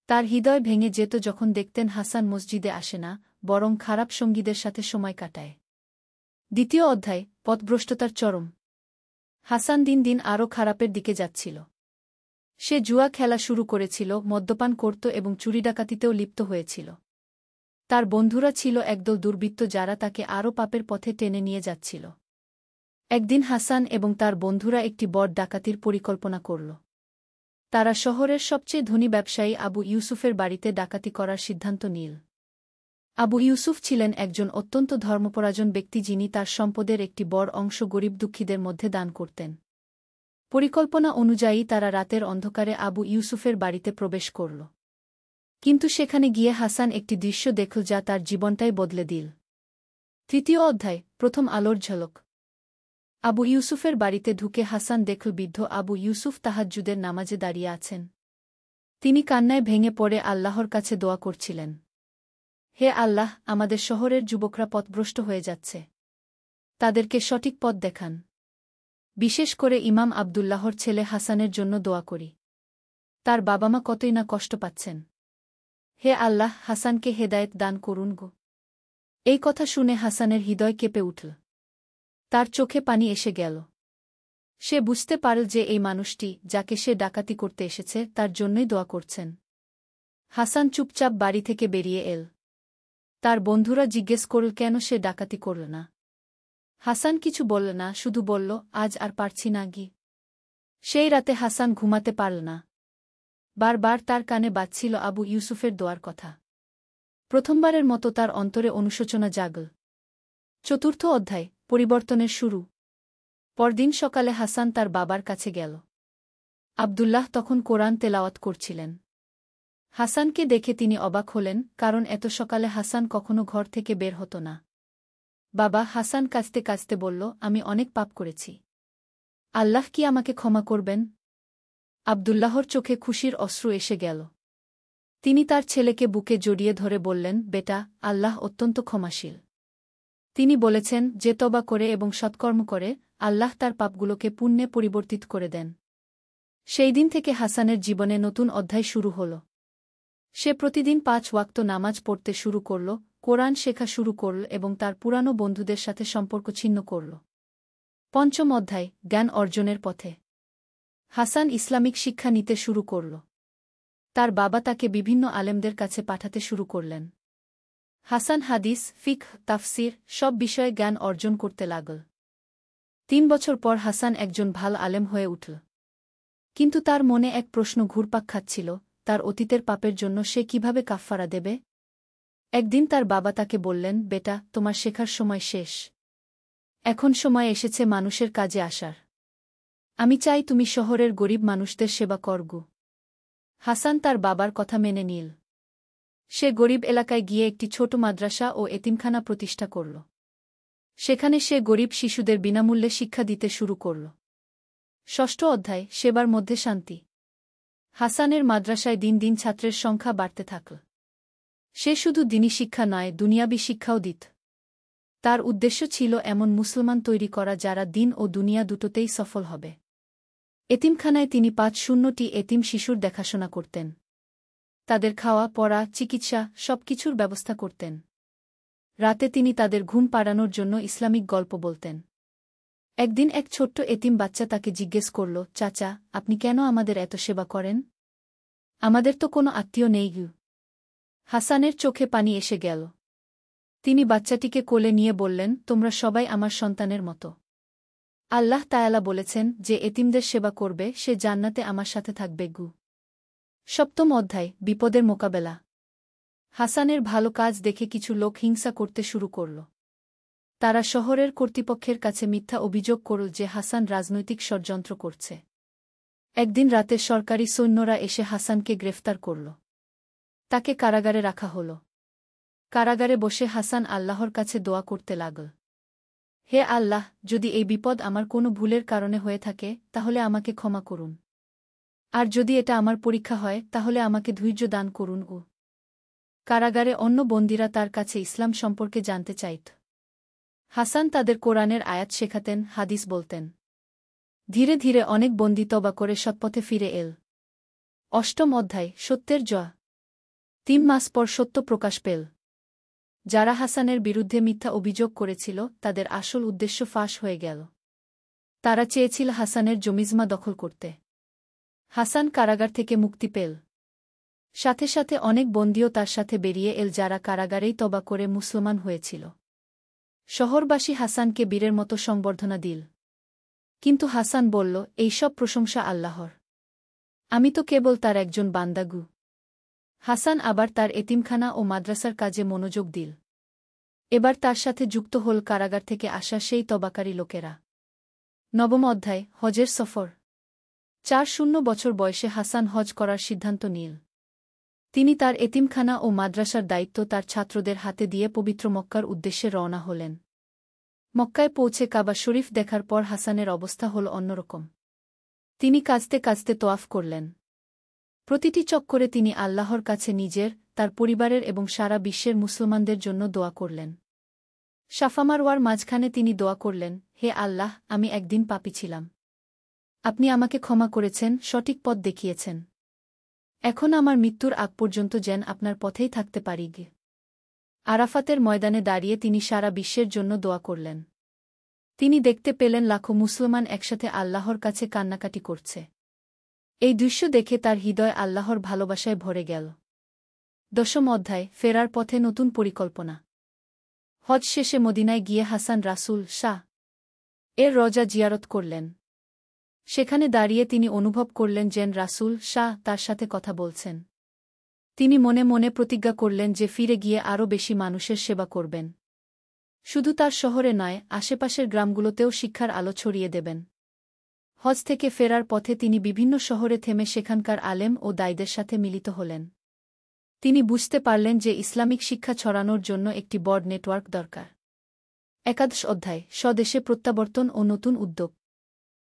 S1: তার হৃদয় ভেঙে যেত যখন দেখতেন হাসান মসজিদে আসে না, বরং খারাপ সঙ্গীদের সাথে সময় কাটায়। দ্বিতীয় অধ্যায়, পথভ্রষ্টতার চরম। হাসান দিন দিন আরও খারাপের দিকে যাচ্ছিল। সে জুয়া খেলা শুরু করেছিল, মদ্যপান করত এবং চুরি ডাকাতিতেও লিপ্ত হয়েছিল। তার বন্ধুরা ছিল একদল দুর্বৃত্ত যারা তাকে আরও পাপের পথে টেনে নিয়ে যাচ্ছিল। একদিন হাসান এবং তার বন্ধুরা একটি বড় ডাকাতির পরিকল্পনা করল। তারা শহরের সবচেয়ে ধনী ব্যবসায়ী আবু ইউসুফের বাড়িতে ডাকাতি করার সিদ্ধান্ত নিল। আবু ইউসুফ ছিলেন একজন অত্যন্ত ধর্মপরায়ণ ব্যক্তি যিনি তার সম্পদের একটি বড় অংশ গরিব দুঃখীদের মধ্যে দান করতেন। পরিকল্পনা অনুযায়ী তারা রাতের অন্ধকারে আবু ইউসুফের বাড়িতে প্রবেশ করল। কিন্তু সেখানে গিয়ে হাসান একটি দৃশ্য দেখল যা তার জীবনটাই বদলে দিল। তৃতীয় অধ্যায়, প্রথম আলোর ঝলক। আবু ইউসুফের বাড়িতে ঢুকে হাসান দেখল বৃদ্ধ আবু ইউসুফ তাহাজ্জুদের নামাজে দাঁড়িয়ে আছেন। তিনি কান্নায় ভেঙে পড়ে আল্লাহর কাছে দোয়া করছিলেন। হে আল্লাহ, আমাদের শহরের যুবকরা পথভ্রষ্ট হয়ে যাচ্ছে। তাদেরকে সঠিক পথ দেখান। বিশেষ করে ইমাম আবদুল্লাহর ছেলে হাসানের জন্য দোয়া করি। তার বাবা মা কতই না কষ্ট পাচ্ছেন। হে আল্লাহ, হাসানকে হেদায়েত দান করুন গো। এই কথা শুনে হাসানের হৃদয় কেঁপে উঠল। তার চোখে পানি এসে গেল। সে বুঝতে পারল যে এই মানুষটি, যাকে সে ডাকাতি করতে এসেছে, তার জন্যই দোয়া করছেন। হাসান চুপচাপ বাড়ি থেকে বেরিয়ে এল। তার বন্ধুরা জিজ্ঞেস করল কেন সে ডাকাতি করল না। হাসান কিছু বলল না, শুধু বলল, আজ আর পারছি না গি। সেই রাতে হাসান ঘুমাতে পারল না। বারবার তার কানে বাজছিল আবু ইউসুফের দোয়ার কথা। প্রথমবারের মতো তার অন্তরে অনুশোচনা জাগল। চতুর্থ অধ্যায়, পরিবর্তনের শুরু। পরদিন সকালে হাসান তার বাবার কাছে গেল। আবদুল্লাহ তখন কোরআন তেলাওয়াত করছিলেন। হাসানকে দেখে তিনি অবাক হলেন, কারণ এত সকালে হাসান কখনো ঘর থেকে বের হতো না। বাবা, হাসান কাঁদতে কাঁদতে বলল, আমি অনেক পাপ করেছি। আল্লাহ কি আমাকে ক্ষমা করবেন? আবদুল্লাহর চোখে খুশির অশ্রু এসে গেল। তিনি তার ছেলেকে বুকে জড়িয়ে ধরে বললেন, বেটা, আল্লাহ অত্যন্ত ক্ষমাশীল। তিনি বলেছেন, যে তওবা করে এবং সৎকর্ম করে, আল্লাহ তার পাপগুলোকে পুণ্যে পরিবর্তিত করে দেন। সেই দিন থেকে হাসানের জীবনে নতুন অধ্যায় শুরু হল। সে প্রতিদিন 5 ওয়াক্ত নামাজ পড়তে শুরু করল, কোরআন শেখা শুরু করল এবং তার পুরানো বন্ধুদের সাথে সম্পর্ক ছিন্ন করল। পঞ্চম অধ্যায়, জ্ঞান অর্জনের পথে। হাসান ইসলামিক শিক্ষা নিতে শুরু করল। তার বাবা তাকে বিভিন্ন আলেমদের কাছে পাঠাতে শুরু করলেন। হাসান হাদিস, ফিকহ, তাফসির সব বিষয়ে জ্ঞান অর্জন করতে লাগল। 3 বছর পর হাসান একজন ভাল আলেম হয়ে উঠল। কিন্তু তার মনে এক প্রশ্ন ঘুরপাক খাচ্ছিল, তার অতীতের পাপের জন্য সে কিভাবে কাফফারা দেবে। একদিন তার বাবা তাকে বললেন, বেটা, তোমার শেখার সময় শেষ। এখন সময় এসেছে মানুষের কাজে আসার। আমি চাই তুমি শহরের গরিব মানুষদের সেবা করগু। হাসান তার বাবার কথা মেনে নিল। সে গরিব এলাকায় গিয়ে একটি ছোট মাদ্রাসা ও এতিমখানা প্রতিষ্ঠা করল। সেখানে সে গরিব শিশুদের বিনামূল্যে শিক্ষা দিতে শুরু করল। ষষ্ঠ অধ্যায়, সেবার মধ্যে শান্তি। হাসানের মাদ্রাসায় দিন দিন ছাত্রের সংখ্যা বাড়তে থাকল। সে শুধু দ্বীনি শিক্ষা নয়, দুনিয়াবি শিক্ষাও দিত। তার উদ্দেশ্য ছিল এমন মুসলমান তৈরি করা যারা দিন ও দুনিয়া দুটোতেই সফল হবে। এতিমখানায় তিনি 500টি এতিম শিশুর দেখাশোনা করতেন। তাদের খাওয়া, পড়া, চিকিৎসা সবকিছুর ব্যবস্থা করতেন। রাতে তিনি তাদের ঘুম পাড়ানোর জন্য ইসলামিক গল্প বলতেন। একদিন এক ছোট্ট এতিম বাচ্চা তাকে জিজ্ঞেস করল, চাচা, আপনি কেন আমাদের এত সেবা করেন? আমাদের তো কোনো আত্মীয় নেই গু। হাসানের চোখে পানি এসে গেল। তিনি বাচ্চাটিকে কোলে নিয়ে বললেন, তোমরা সবাই আমার সন্তানের মতো। আল্লাহ তায়ালা বলেছেন, যে এতিমদের সেবা করবে সে জান্নাতে আমার সাথে থাকবে গু। সপ্তম অধ্যায়, বিপদের মোকাবেলা। হাসানের ভালো কাজ দেখে কিছু লোক হিংসা করতে শুরু করল। তারা শহরের কর্তৃপক্ষের কাছে মিথ্যা অভিযোগ করল যে হাসান রাজনৈতিক ষড়যন্ত্র করছে। একদিন রাতে সরকারি সৈন্যরা এসে হাসানকে গ্রেফতার করল। তাকে কারাগারে রাখা হল। কারাগারে বসে হাসান আল্লাহর কাছে দোয়া করতে লাগল। হে আল্লাহ, যদি এই বিপদ আমার কোনো ভুলের কারণে হয়ে থাকে তাহলে আমাকে ক্ষমা করুন। আর যদি এটা আমার পরীক্ষা হয় তাহলে আমাকে ধৈর্য দান করুন। কারাগারে অন্য বন্দীরা তার কাছে ইসলাম সম্পর্কে জানতে চাইত। হাসান তাদের কোরআনের আয়াত শেখাতেন, হাদিস বলতেন। ধীরে ধীরে অনেক বন্দী তওবা করে সৎপথে ফিরে এল। অষ্টম অধ্যায়, সত্যের জয়। 3 মাস পর সত্য প্রকাশ পেল। যারা হাসানের বিরুদ্ধে মিথ্যা অভিযোগ করেছিল তাদের আসল উদ্দেশ্য ফাঁস হয়ে গেল। তারা চেয়েছিল হাসানের জমিজমা দখল করতে। হাসান কারাগার থেকে মুক্তি পেল। সাথে সাথে অনেক বন্দীও তার সাথে বেরিয়ে এল যারা কারাগারেই তওবা করে মুসলমান হয়েছিল। শহরবাসী হাসানকে বীরের মতো সংবর্ধনা দিল। কিন্তু হাসান বলল, এই সব প্রশংসা আল্লাহর। আমি তো কেবল তার একজন বান্দাগু। হাসান আবার তার এতিমখানা ও মাদ্রাসার কাজে মনোযোগ দিল। এবার তার সাথে যুক্ত হল কারাগার থেকে আসা সেই তবাকারী লোকেরা। নবম অধ্যায়, হজের সফর। 4 বছর বয়সে হাসান হজ করার সিদ্ধান্ত নিল। তিনি তার এতিমখানা ও মাদ্রাসার দায়িত্ব তার ছাত্রদের হাতে দিয়ে পবিত্র মক্কার উদ্দেশ্যে রওনা হলেন। মক্কায় পৌঁছে কাবা শরীফ দেখার পর হাসানের অবস্থা হল অন্যরকম। তিনি কাঁদতে কাঁদতে তোয়াফ করলেন। প্রতিটি চক্করে তিনি আল্লাহর কাছে নিজের, তার পরিবারের এবং সারা বিশ্বের মুসলমানদের জন্য দোয়া করলেন। সাফা মারওয়ার মাঝখানে তিনি দোয়া করলেন, হে আল্লাহ, আমি একদিন পাপী ছিলাম। আপনি আমাকে ক্ষমা করেছেন, সঠিক পথ দেখিয়েছেন। এখন আমার মৃত্যুর আগ পর্যন্ত যেন আপনার পথেই থাকতে পারি গে। আরাফাতের ময়দানে দাঁড়িয়ে তিনি সারা বিশ্বের জন্য দোয়া করলেন। তিনি দেখতে পেলেন লাখো মুসলমান একসাথে আল্লাহর কাছে কান্নাকাটি করছে। এই দৃশ্য দেখে তার হৃদয় আল্লাহর ভালোবাসায় ভরে গেল। দশম অধ্যায়, ফেরার পথে নতুন পরিকল্পনা। হজ শেষে মদিনায় গিয়ে হাসান রাসূল শাহ এর রওজা জিয়ারত করলেন। সেখানে দাঁড়িয়ে তিনি অনুভব করলেন যেন রাসূল শাহ তার সাথে কথা বলছেন। তিনি মনে মনে প্রতিজ্ঞা করলেন যে ফিরে গিয়ে আরও বেশি মানুষের সেবা করবেন। শুধু তার শহরে নয়, আশেপাশের গ্রামগুলোতেও শিক্ষার আলো ছড়িয়ে দেবেন। হজ থেকে ফেরার পথে তিনি বিভিন্ন শহরে থেমে সেখানকার আলেম ও দায়ীদের সাথে মিলিত হলেন। তিনি বুঝতে পারলেন যে ইসলামিক শিক্ষা ছড়ানোর জন্য একটি বড় নেটওয়ার্ক দরকার। একাদশ অধ্যায়, স্বদেশে প্রত্যাবর্তন ও নতুন উদ্যোগ।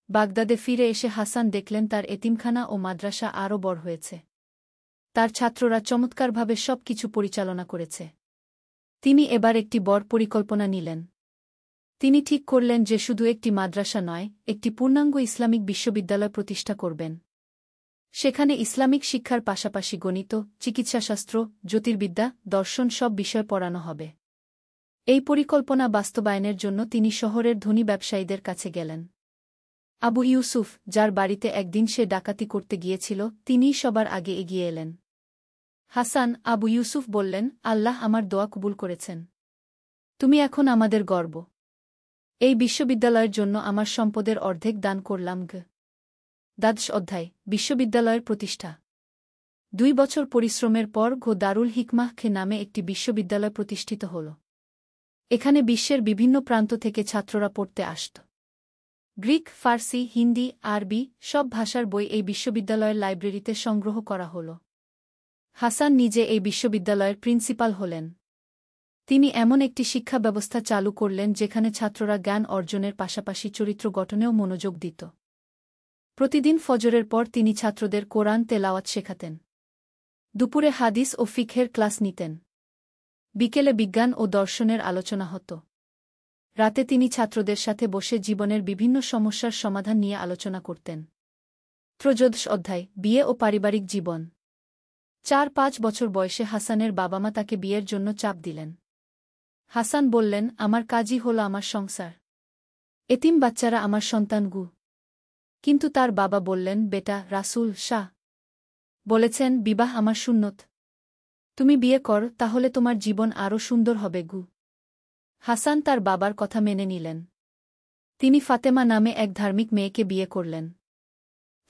S1: বাগদাদে ফিরে এসে হাসান দেখলেন তার এতিমখানা ও মাদ্রাসা আরও বড় হয়েছে। তার ছাত্ররা চমৎকারভাবে সব কিছু পরিচালনা করেছে। তিনি এবার একটি বড় পরিকল্পনা নিলেন। তিনি ঠিক করলেন যে শুধু একটি মাদ্রাসা নয়, একটি পূর্ণাঙ্গ ইসলামিক বিশ্ববিদ্যালয় প্রতিষ্ঠা করবেন। সেখানে ইসলামিক শিক্ষার পাশাপাশি গণিত, চিকিৎসাশাস্ত্র, জ্যোতির্বিদ্যা, দর্শন সব বিষয় পড়ানো হবে। এই পরিকল্পনা বাস্তবায়নের জন্য তিনি শহরের ধনী ব্যবসায়ীদের কাছে গেলেন। আবু ইউসুফ, যার বাড়িতে একদিন সে ডাকাতি করতে গিয়েছিল, তিনিই সবার আগে এগিয়ে এলেন। হাসান, আবু ইউসুফ বললেন, আল্লাহ আমার দোয়া কবুল করেছেন। তুমি এখন আমাদের গর্ব। এই বিশ্ববিদ্যালয়ের জন্য আমার সম্পদের অর্ধেক দান করলাম। দ্বাদশ অধ্যায়, বিশ্ববিদ্যালয়ের প্রতিষ্ঠা। 2 বছর পরিশ্রমের পর দারুল হিকমাহ নামে একটি বিশ্ববিদ্যালয় প্রতিষ্ঠিত হল। এখানে বিশ্বের বিভিন্ন প্রান্ত থেকে ছাত্ররা পড়তে আসত। গ্রিক, ফার্সি, হিন্দি, আরবি সব ভাষার বই এই বিশ্ববিদ্যালয়ের লাইব্রেরিতে সংগ্রহ করা হল। হাসান নিজে এই বিশ্ববিদ্যালয়ের প্রিন্সিপাল হলেন। তিনি এমন একটি শিক্ষা ব্যবস্থা চালু করলেন যেখানে ছাত্ররা জ্ঞান অর্জনের পাশাপাশি চরিত্র গঠনেও মনোযোগ দিত। প্রতিদিন ফজরের পর তিনি ছাত্রদের কোরআন তেলাওয়াত শেখাতেন। দুপুরে হাদিস ও ফিকহের ক্লাস নিতেন। বিকেলে বিজ্ঞান ও দর্শনের আলোচনা হতো। রাতে তিনি ছাত্রদের সাথে বসে জীবনের বিভিন্ন সমস্যার সমাধান নিয়ে আলোচনা করতেন। ত্রয়োদশ অধ্যায়, বিয়ে ও পারিবারিক জীবন। 4-5 বছর বয়সে হাসানের বাবা-মা তাকে বিয়ের জন্য চাপ দিলেন। হাসান বললেন, আমার কাজই হল আমার সংসার। এতিম বাচ্চারা আমার সন্তান। কিন্তু তার বাবা বললেন, বেটা, রাসূল শাহ বলেছেন, বিবাহ আমার সুন্নত। তুমি বিয়ে কর, তাহলে তোমার জীবন আরও সুন্দর হবে। হাসান তার বাবার কথা মেনে নিলেন। তিনি ফাতেমা নামে এক ধার্মিক মেয়েকে বিয়ে করলেন।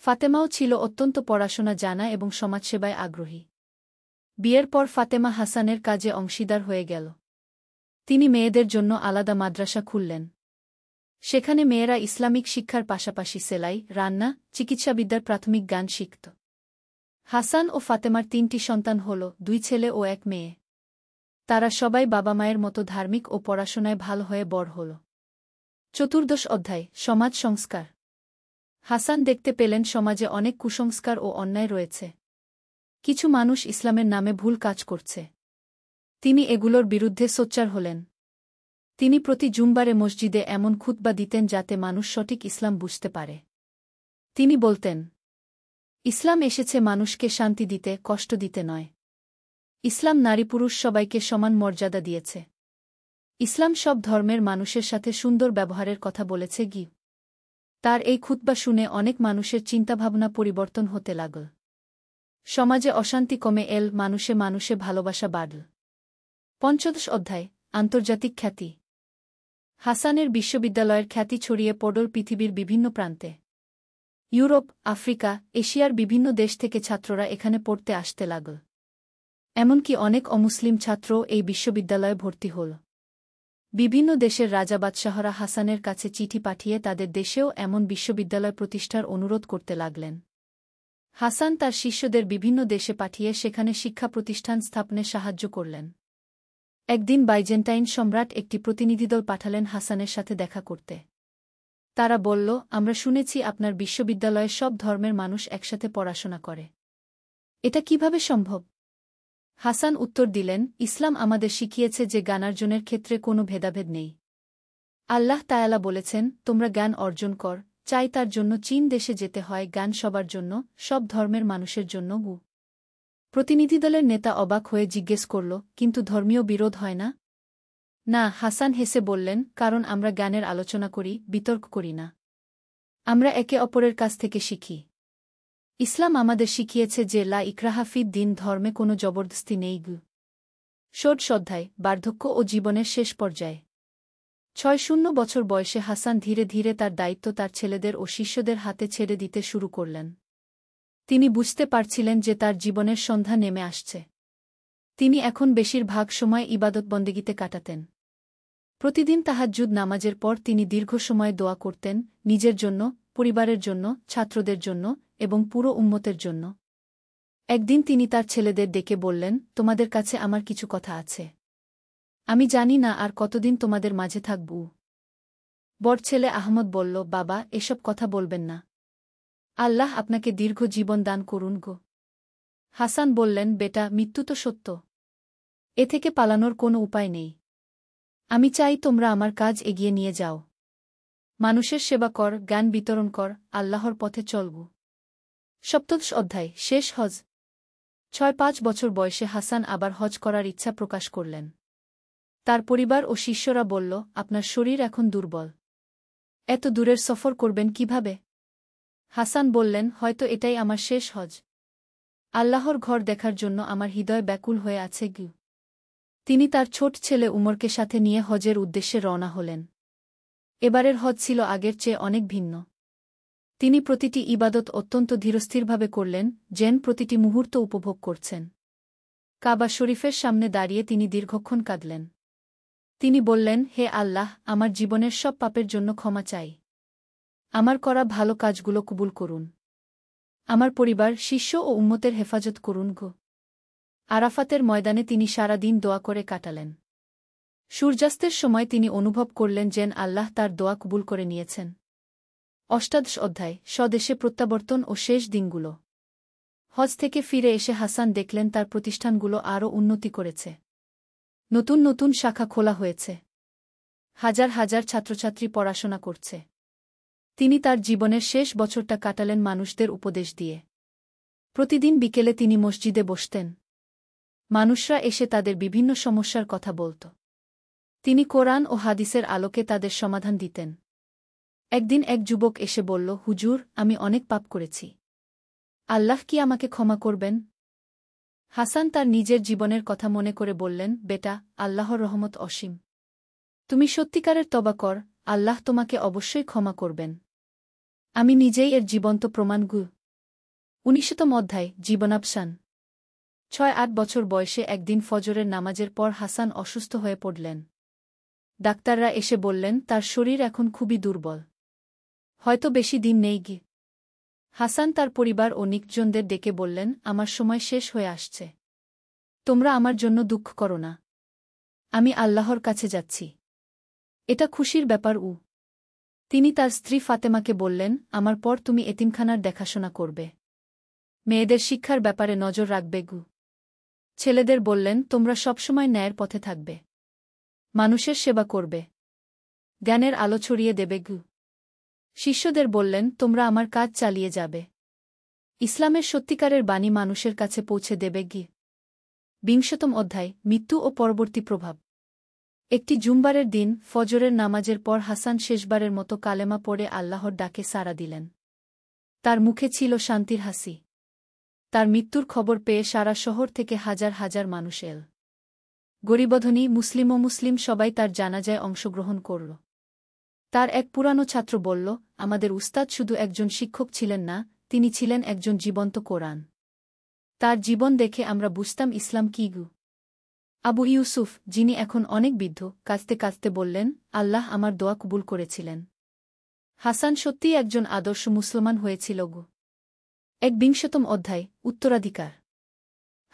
S1: ফাতেমাও ছিল অত্যন্ত পড়াশোনা জানা এবং সমাজসেবায় আগ্রহী। বিয়ের পর ফাতেমা হাসানের কাজে অংশীদার হয়ে গেল। তিনি মেয়েদের জন্য আলাদা মাদ্রাসা খুললেন। সেখানে মেয়েরা ইসলামিক শিক্ষার পাশাপাশি সেলাই, রান্না, চিকিৎসাবিদ্যার প্রাথমিক জ্ঞান শিখত। হাসান ও ফাতেমার 3টি সন্তান হল, 2 ছেলে ও 1 মেয়ে। তারা সবাই বাবা মায়ের মতো ধার্মিক ও পড়াশোনায় ভালো হয়ে বড় হল। চতুর্দশ অধ্যায়, সমাজ সংস্কার। হাসান দেখতে পেলেন সমাজে অনেক কুসংস্কার ও অন্যায় রয়েছে। কিছু মানুষ ইসলামের নামে ভুল কাজ করছে। তিনি এগুলোর বিরুদ্ধে সোচ্চার হলেন। তিনি প্রতি জুমবারে মসজিদে এমন খুতবা দিতেন যাতে মানুষ সঠিক ইসলাম বুঝতে পারে। তিনি বলতেন, ইসলাম এসেছে মানুষকে শান্তি দিতে, কষ্ট দিতে নয়। ইসলাম নারী পুরুষ সবাইকে সমান মর্যাদা দিয়েছে। ইসলাম সব ধর্মের মানুষের সাথে সুন্দর ব্যবহারের কথা বলেছে। তার এই খুতবা শুনে অনেক মানুষের চিন্তাভাবনা পরিবর্তন হতে লাগল। সমাজে অশান্তি কমে এল, মানুষে মানুষে ভালোবাসা বাড়ল। পঞ্চদশ অধ্যায়, আন্তর্জাতিক খ্যাতি। হাসানের বিশ্ববিদ্যালয়ের খ্যাতি ছড়িয়ে পড়ল পৃথিবীর বিভিন্ন প্রান্তে। ইউরোপ, আফ্রিকা, এশিয়ার বিভিন্ন দেশ থেকে ছাত্ররা এখানে পড়তে আসতে লাগল। এমনকি অনেক অমুসলিম ছাত্রও এই বিশ্ববিদ্যালয়ে ভর্তি হল। বিভিন্ন দেশের রাজা বাদশাহরা হাসানের কাছে চিঠি পাঠিয়ে তাদের দেশেও এমন বিশ্ববিদ্যালয় প্রতিষ্ঠার অনুরোধ করতে লাগলেন। হাসান তার শিষ্যদের বিভিন্ন দেশে পাঠিয়ে সেখানে শিক্ষা প্রতিষ্ঠান স্থাপনে সাহায্য করলেন। একদিন বাইজেন্টাইন সম্রাট একটি প্রতিনিধিদল পাঠালেন হাসানের সাথে দেখা করতে। তারা বলল, আমরা শুনেছি আপনার বিশ্ববিদ্যালয়ে সব ধর্মের মানুষ একসাথে পড়াশোনা করে। এটা কিভাবে সম্ভব? হাসান উত্তর দিলেন, ইসলাম আমাদের শিখিয়েছে যে জ্ঞানার্জনের ক্ষেত্রে কোনো ভেদাভেদ নেই। আল্লাহ তায়ালা বলেছেন, তোমরা জ্ঞান অর্জন কর, চাই তার জন্য চীন দেশে যেতে হয়, জ্ঞান সবার জন্য, সব ধর্মের মানুষের জন্য। প্রতিনিধিদলের নেতা অবাক হয়ে জিজ্ঞেস করল, কিন্তু ধর্মীয় বিরোধ হয় না? না, হাসান হেসে বললেন, কারণ আমরা জ্ঞানের আলোচনা করি, বিতর্ক করি না। আমরা একে অপরের কাছ থেকে শিখি। ইসলাম আমাদের শিখিয়েছে যে লা ইকরাহা ফিদ দ্বীন, ধর্মে কোনো জবরদস্তি নেই। ষোড়শ অধ্যায়, বার্ধক্য ও জীবনের শেষ পর্যায়ে। 6 বছর বয়সে হাসান ধীরে ধীরে তার দায়িত্ব তার ছেলেদের ও শিষ্যদের হাতে ছেড়ে দিতে শুরু করলেন। তিনি বুঝতে পারছিলেন যে তার জীবনের সন্ধ্যা নেমে আসছে। তিনি এখন বেশিরভাগ সময় ইবাদত বন্দেগীতে কাটাতেন। প্রতিদিন তাহাজ্জুদ নামাজের পর তিনি দীর্ঘ সময় দোয়া করতেন, নিজের জন্য, পরিবারের জন্য, ছাত্রদের জন্য এবং পুরো উম্মতের জন্য। একদিন তিনি তার ছেলেদের ডেকে বললেন, তোমাদের কাছে আমার কিছু কথা আছে। আমি জানি না আর কতদিন তোমাদের মাঝে থাকব। বড় ছেলে আহমদ বলল, বাবা, এসব কথা বলবেন না। আল্লাহ আপনাকে দীর্ঘ জীবন দান করুন গো। হাসান বললেন, বেটা, মৃত্যু তো সত্য। এ থেকে পালানোর কোনো উপায় নেই। আমি চাই তোমরা আমার কাজ এগিয়ে নিয়ে যাও। মানুষের সেবা কর, জ্ঞান বিতরণ কর, আল্লাহর পথে চলব। সপ্তদশ অধ্যায়, শেষ হজ। ৬-৫ বছর বয়সে হাসান আবার হজ করার ইচ্ছা প্রকাশ করলেন। তার পরিবার ও শিষ্যরা বলল, আপনার শরীর এখন দুর্বল। এত দূরের সফর করবেন কিভাবে? হাসান বললেন, হয়তো এটাই আমার শেষ হজ। আল্লাহর ঘর দেখার জন্য আমার হৃদয় ব্যাকুল হয়ে আছে গু। তিনি তার ছোট ছেলে উমরকে সাথে নিয়ে হজের উদ্দেশ্যে রওনা হলেন। এবারের হজ ছিল আগের চেয়ে অনেক ভিন্ন। তিনি প্রতিটি ইবাদত অত্যন্ত ধীরস্থিরভাবে করলেন, যেন প্রতিটি মুহূর্ত উপভোগ করছেন। কাবা শরীফের সামনে দাঁড়িয়ে তিনি দীর্ঘক্ষণ কাঁদলেন। তিনি বললেন, হে আল্লাহ, আমার জীবনের সব পাপের জন্য ক্ষমা চাই। আমার করা ভালো কাজগুলো কবুল করুন। আমার পরিবার, শিষ্য ও উম্মতের হেফাজত করুন গো। আরাফাতের ময়দানে তিনি সারা দিন দোয়া করে কাটালেন। সূর্যাস্তের সময় তিনি অনুভব করলেন যেন আল্লাহ তার দোয়া কবুল করে নিয়েছেন। অষ্টাদশ অধ্যায়, স্বদেশে প্রত্যাবর্তন ও শেষ দিনগুলো। হজ থেকে ফিরে এসে হাসান দেখলেন তার প্রতিষ্ঠানগুলো আরও উন্নতি করেছে। নতুন নতুন শাখা খোলা হয়েছে। হাজার হাজার ছাত্রছাত্রী পড়াশোনা করছে। তিনি তার জীবনের শেষ বছরটা কাটালেন মানুষদের উপদেশ দিয়ে। প্রতিদিন বিকেলে তিনি মসজিদে বসতেন। মানুষরা এসে তাদের বিভিন্ন সমস্যার কথা বলত। তিনি কোরআন ও হাদিসের আলোকে তাদের সমাধান দিতেন। একদিন এক যুবক এসে বলল, হুজুর, আমি অনেক পাপ করেছি। আল্লাহ কি আমাকে ক্ষমা করবেন? হাসান তার নিজের জীবনের কথা মনে করে বললেন, বেটা, আল্লাহর রহমত অসীম। তুমি সত্যিকারের তওবা কর, আল্লাহ তোমাকে অবশ্যই ক্ষমা করবেন। আমি নিজেই এর জীবন্ত প্রমাণ গু। ১৯তম অধ্যায়, জীবনাবসান। ৬-৮ বছর বয়সে একদিন ফজরের নামাজের পর হাসান অসুস্থ হয়ে পড়লেন। ডাক্তাররা এসে বললেন, তার শরীর এখন খুবই দুর্বল। হয়তো বেশি দিন নেই গি। হাসান তার পরিবার ও নিকটজনদের ডেকে বললেন, আমার সময় শেষ হয়ে আসছে। তোমরা আমার জন্য দুঃখ করো না। আমি আল্লাহর কাছে যাচ্ছি। এটা খুশির ব্যাপার। তিনি তার স্ত্রী ফাতেমাকে বললেন, আমার পর তুমি এতিমখানার দেখাশোনা করবে। মেয়েদের শিক্ষার ব্যাপারে নজর রাখবে গু। ছেলেদের বললেন, তোমরা সবসময় ন্যায়ের পথে থাকবে। মানুষের সেবা করবে। জ্ঞানের আলো ছড়িয়ে দেবে গু। শিষ্যদের বললেন, তোমরা আমার কাজ চালিয়ে যাবে। ইসলামের সত্যিকারের বাণী মানুষের কাছে পৌঁছে দেবে গি। ২০তম অধ্যায়, মৃত্যু ও পরবর্তী প্রভাব। একটি জুমবারের দিন ফজরের নামাজের পর হাসান শেষবারের মতো কালেমা পড়ে আল্লাহর ডাকে সাড়া দিলেন। তার মুখে ছিল শান্তির হাসি। তার মৃত্যুর খবর পেয়ে সারা শহর থেকে হাজার হাজার মানুষ এল। গরিবধনী, মুসলিম ও মুসলিম সবাই তার জানাজায় অংশগ্রহণ করল। তার এক পুরানো ছাত্র বলল, আমাদের উস্তাদ শুধু একজন শিক্ষক ছিলেন না, তিনি ছিলেন একজন জীবন্ত কোরআন। তার জীবন দেখে আমরা বুঝতাম ইসলাম কী গু। আবু ইউসুফ, যিনি এখন অনেক বৃদ্ধ, কাঁদতে কাঁদতে বললেন, আল্লাহ আমার দোয়া কবুল করেছিলেন। হাসান সত্যিই একজন আদর্শ মুসলমান হয়েছিল গু। ২১তম অধ্যায়, উত্তরাধিকার।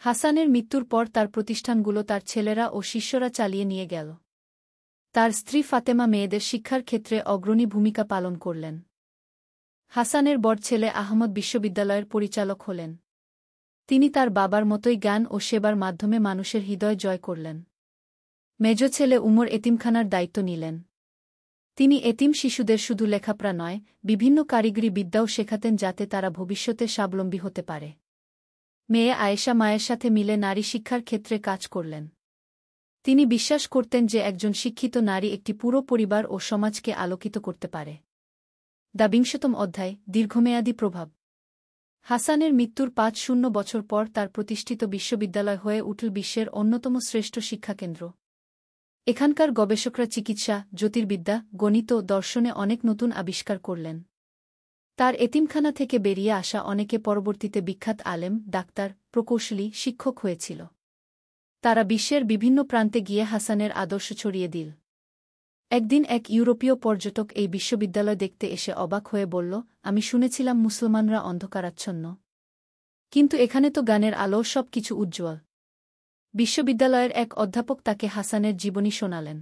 S1: হাসানের মৃত্যুর পর তার প্রতিষ্ঠানগুলো তার ছেলেরা ও শিষ্যরা চালিয়ে নিয়ে গেল। তার স্ত্রী ফাতেমা মেয়েদের শিক্ষার ক্ষেত্রে অগ্রণী ভূমিকা পালন করলেন। হাসানের বড় ছেলে আহমদ বিশ্ববিদ্যালয়ের পরিচালক হলেন। তিনি তার বাবার মতোই জ্ঞান ও সেবার মাধ্যমে মানুষের হৃদয় জয় করলেন। মেজ ছেলে উমর এতিমখানার দায়িত্ব নিলেন। তিনি এতিম শিশুদের শুধু লেখাপড়া নয়, বিভিন্ন কারিগরি বিদ্যাও শেখাতেন যাতে তারা ভবিষ্যতে স্বাবলম্বী হতে পারে। মেয়ে আয়েশা মায়ের সাথে মিলে নারী শিক্ষার ক্ষেত্রে কাজ করলেন। তিনি বিশ্বাস করতেন যে একজন শিক্ষিত নারী একটি পুরো পরিবার ও সমাজকে আলোকিত করতে পারে। ২২তম অধ্যায়, দীর্ঘমেয়াদী প্রভাব। হাসানের মৃত্যুর ৫-০ বছর পর তার প্রতিষ্ঠিত বিশ্ববিদ্যালয় হয়ে উঠল বিশ্বের অন্যতম শ্রেষ্ঠ শিক্ষাকেন্দ্র। এখানকার গবেষকরা চিকিৎসা, জ্যোতির্বিদ্যা, গণিত, দর্শনে অনেক নতুন আবিষ্কার করলেন। তার এতিমখানা থেকে বেরিয়ে আসা অনেকে পরবর্তীতে বিখ্যাত আলেম, ডাক্তার, প্রকৌশলী, শিক্ষক হয়েছিল। তারা বিশ্বের বিভিন্ন প্রান্তে গিয়ে হাসানের আদর্শ ছড়িয়ে দিল। একদিন এক ইউরোপীয় পর্যটক এই বিশ্ববিদ্যালয় দেখতে এসে অবাক হয়ে বলল, আমি শুনেছিলাম মুসলমানরা অন্ধকারাচ্ছন্ন। কিন্তু এখানে তো জ্ঞানের আলো, সব কিছু উজ্জ্বল। বিশ্ববিদ্যালয়ের এক অধ্যাপক তাকে হাসানের জীবনী শোনালেন।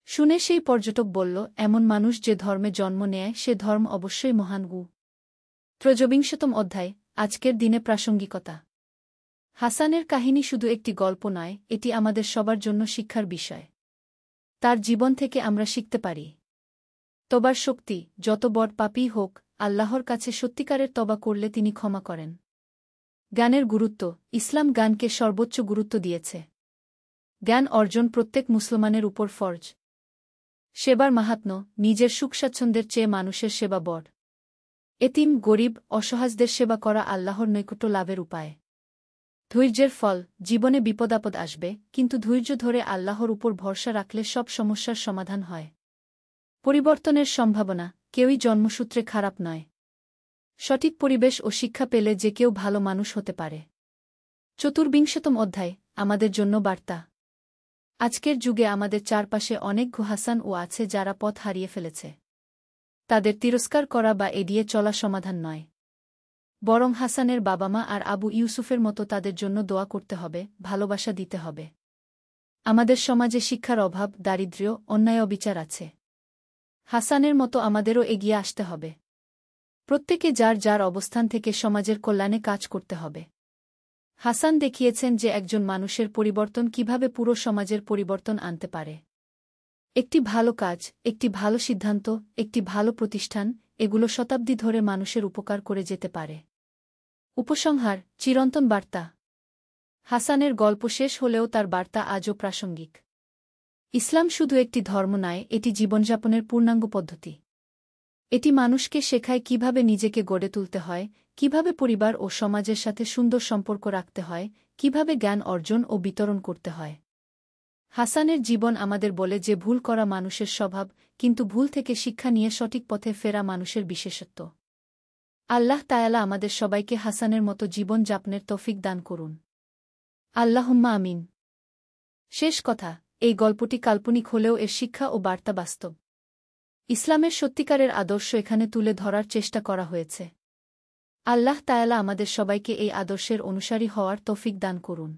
S1: শুনে সেই পর্যটক বলল, এমন মানুষ যে ধর্মে জন্ম নেয় সে ধর্ম অবশ্যই মহান গু। ২৩তম অধ্যায়, আজকের দিনে প্রাসঙ্গিকতা। হাসানের কাহিনী শুধু একটি গল্প নয়, এটি আমাদের সবার জন্য শিক্ষার বিষয়। তার জীবন থেকে আমরা শিখতে পারি তবার শক্তি, যত বড় পাপী হোক, আল্লাহর কাছে সত্যিকারের তবা করলে তিনি ক্ষমা করেন। জ্ঞানের গুরুত্ব। ইসলাম জ্ঞানকে সর্বোচ্চ গুরুত্ব দিয়েছে। জ্ঞান অর্জন প্রত্যেক মুসলমানের উপর ফরজ। সেবার মাহাত্ম্য। নিজের সুখ-স্বাচ্ছন্দ্যের চেয়ে মানুষের সেবা বড়। এতিম, গরিব, অসহায়দের সেবা করা আল্লাহর নৈকট্য লাভের উপায়। ধৈর্যের ফল। জীবনে বিপদাপদ আসবে, কিন্তু ধৈর্য ধরে আল্লাহর উপর ভরসা রাখলে সব সমস্যার সমাধান হয়। পরিবর্তনের সম্ভাবনা। কেউই জন্মসূত্রে খারাপ নয়। সঠিক পরিবেশ ও শিক্ষা পেলে যে কেউ ভালো মানুষ হতে পারে। ৪৪তম অধ্যায়। আমাদের জন্য বার্তা। আজকের যুগে আমাদের চারপাশে অনেক হাসান ও আছে যারা পথ হারিয়ে ফেলেছে। তাদের তিরস্কার করা বা এড়িয়ে চলা সমাধান নয়। বরং হাসানের বাবা মা আর আবু ইউসুফের মতো তাদের জন্য দোয়া করতে হবে, ভালোবাসা দিতে হবে। আমাদের সমাজে শিক্ষার অভাব, দারিদ্র্য, অন্যায় অবিচার আছে। হাসানের মতো আমাদেরও এগিয়ে আসতে হবে। প্রত্যেকে যার যার অবস্থান থেকে সমাজের কল্যাণে কাজ করতে হবে। হাসান দেখিয়েছেন যে একজন মানুষের পরিবর্তন কিভাবে পুরো সমাজের পরিবর্তন আনতে পারে। একটি ভালো কাজ, একটি ভালো সিদ্ধান্ত, একটি ভালো প্রতিষ্ঠান, এগুলো শতাব্দী ধরে মানুষের উপকার করে যেতে পারে। উপসংহার। চিরন্তন বার্তা। হাসানের গল্প শেষ হলেও তার বার্তা আজও প্রাসঙ্গিক। ইসলাম শুধু একটি ধর্ম নয়, এটি জীবনযাপনের পূর্ণাঙ্গ পদ্ধতি। এটি মানুষকে শেখায় কিভাবে নিজেকে গড়ে তুলতে হয়, কিভাবে পরিবার ও সমাজের সাথে সুন্দর সম্পর্ক রাখতে হয়, কিভাবে জ্ঞান অর্জন ও বিতরণ করতে হয়। হাসানের জীবন আমাদের বলে যে ভুল করা মানুষের স্বভাব, কিন্তু ভুল থেকে শিক্ষা নিয়ে সঠিক পথে ফেরা মানুষের বিশেষত্ব। আল্লাহ তায়ালা আমাদের সবাইকে হাসানের মতো জীবন যাপনের তৌফিক দান করুন। আল্লাহুম্মা আমিন। শেষ কথা। এই গল্পটি কাল্পনিক হলেও এর শিক্ষা ও বার্তা বাস্তব। ইসলামের সত্যিকারের আদর্শ এখানে তুলে ধরার চেষ্টা করা হয়েছে। আল্লাহ তায়ালা আমাদের সবাইকে এই আদর্শের অনুসারী হওয়ার তৌফিক দান করুন।